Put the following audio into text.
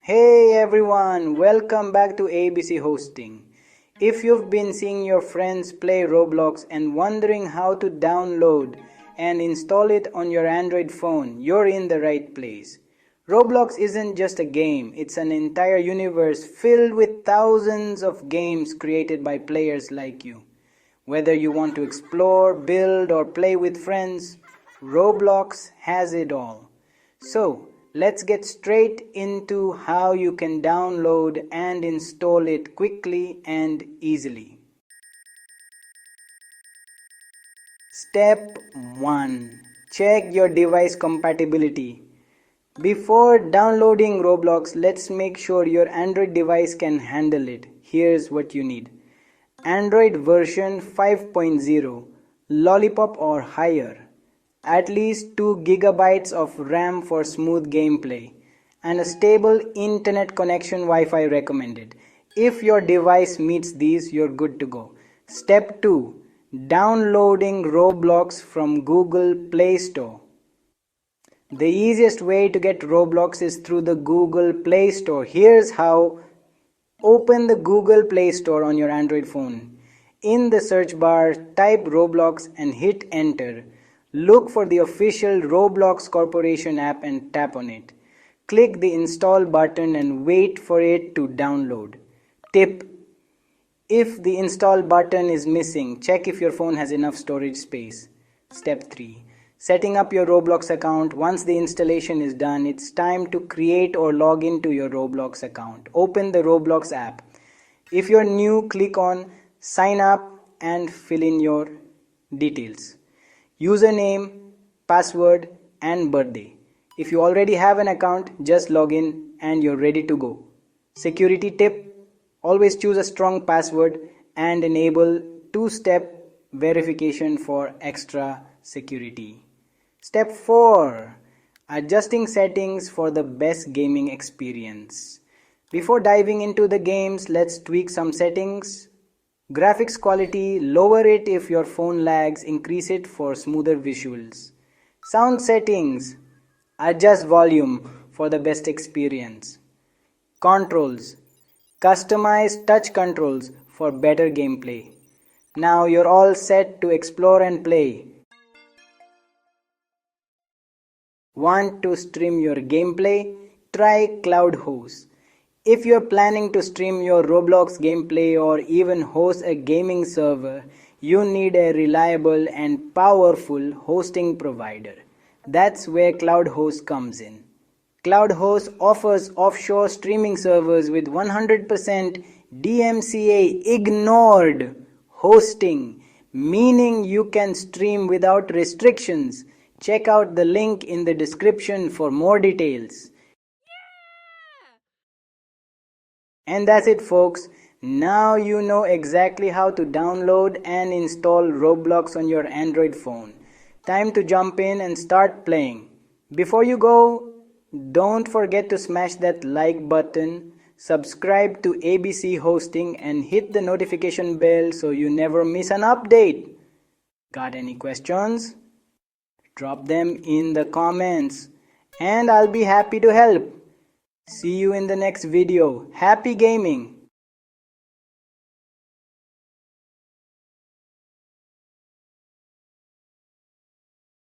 Hey everyone, welcome back to ABC Hosting. If you've been seeing your friends play Roblox and wondering how to download and install it on your Android phone, you're in the right place. Roblox isn't just a game, it's an entire universe filled with thousands of games created by players like you. Whether you want to explore, build, or play with friends, Roblox has it all. So, let's get straight into how you can download and install it quickly and easily. Step 1. Check your device compatibility. Before downloading Roblox, let's make sure your Android device can handle it. Here's what you need. Android version 5.0, Lollipop or higher. At least 2 GB of RAM for smooth gameplay, and a stable internet connection Wi-Fi recommended. If your device meets these, you're good to go. Step 2. Downloading Roblox from Google Play Store. The easiest way to get Roblox is through the Google Play Store. Here's how. Open the Google Play Store on your Android phone. In the search bar, type Roblox and hit enter. Look for the official Roblox Corporation app and tap on it. Click the install button and wait for it to download. Tip: if the install button is missing, check if your phone has enough storage space. Step 3. Setting up your Roblox account. Once the installation is done, it's time to create or log into your Roblox account. Open the Roblox app. If you're new, click on sign up and fill in your details. Username, password, and birthday. If you already have an account, just log in and you're ready to go. Security tip: always choose a strong password and enable two-step verification for extra security. Step 4. Adjusting settings for the best gaming experience. Before diving into the games, let's tweak some settings. Graphics quality, lower it if your phone lags, increase it for smoother visuals. Sound settings, adjust volume for the best experience. Controls, customize touch controls for better gameplay. Now you're all set to explore and play. Want to stream your gameplay? Try QloudHost. If you're planning to stream your Roblox gameplay or even host a gaming server, you need a reliable and powerful hosting provider. That's where QloudHost comes in. QloudHost offers offshore streaming servers with 100% DMCA Ignored Hosting, meaning you can stream without restrictions. Check out the link in the description for more details. And that's it, folks. Now you know exactly how to download and install Roblox on your Android phone. Time to jump in and start playing. Before you go, don't forget to smash that like button, subscribe to ABC Hosting, and hit the notification bell so you never miss an update. Got any questions? Drop them in the comments and I'll be happy to help. See you in the next video. Happy gaming!